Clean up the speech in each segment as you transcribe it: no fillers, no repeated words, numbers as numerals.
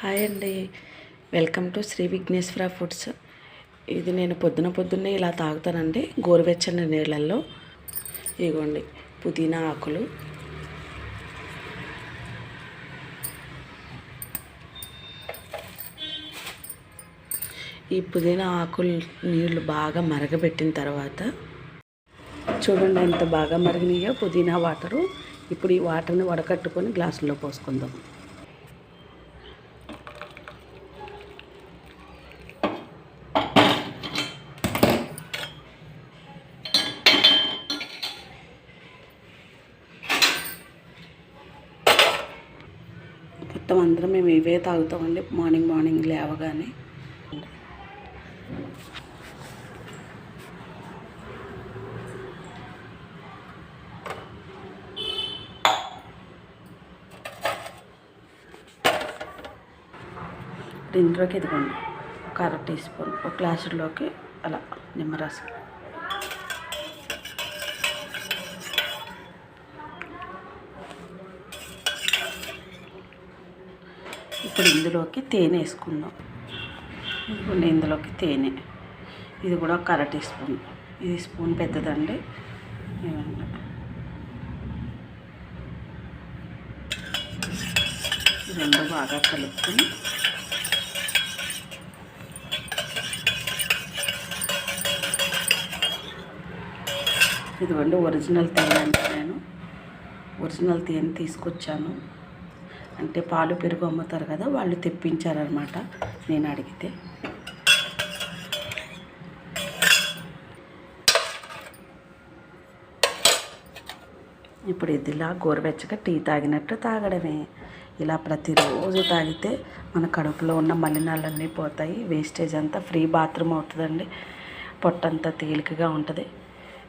Hi అండి, welcome to Sri Vighneshwara foods. ఇది నేను పొద్దున్నే ఇలా తాగుతానండి, గోరువెచ్చని నీళ్ళల్లో. ఇదిగోండి పుదీనా ఆకులు, ఈ పుదీనా ఆకులు నీళ్ళు బాగా మరగబెట్టిన తర్వాత చూడండి ఎంత బాగా మరిగినాయో పుదీనా వాటరు. ఇప్పుడు ఈ వాటర్ని వడకట్టుకొని గ్లాసుల్లో పోసుకుందాం. మొత్తం అందరం మేము ఇవే తాగుతామండి మార్నింగ్ లేవగానే. ఇందులోకి ఇదిగోండి ఒక అర టీ స్పూన్, ఒక గ్లాసులోకి అలా నిమ్మరసం, ఇప్పుడు ఇందులోకి తేనె వేసుకుందాం. ఇదిగోండి ఇందులోకి తేనె, ఇది కూడా ఒక అర టీ స్పూన్, ఇది స్పూన్ పెద్దదండి. రెండు బాగా కలుపుకొని ఇదిగోండి ఒరిజినల్ తేనె అంటే నేను ఒరిజినల్ తేనె తీసుకొచ్చాను. అంటే పాలు పెరుగు అమ్ముతారు కదా, వాళ్ళు తెప్పించారనమాట నేను అడిగితే. ఇప్పుడు ఇదిలా గోరువెచ్చగా టీ తాగినట్టు తాగడమే. ఇలా ప్రతిరోజు తాగితే మన కడుపులో ఉన్న మలినాలన్నీ పోతాయి, వేస్టేజ్ అంతా ఫ్రీ బాత్రూమ్ అవుతుందండి, పొట్టంతా తేలికగా ఉంటుంది.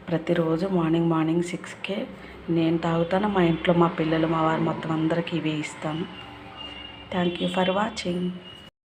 ప్రతిరోజు మార్నింగ్ 6కే నేను తాగుతాను. మా ఇంట్లో మా పిల్లలు, మా వారు మొత్తం అందరికీ ఇవే ఇస్తాను. Thank you for watching.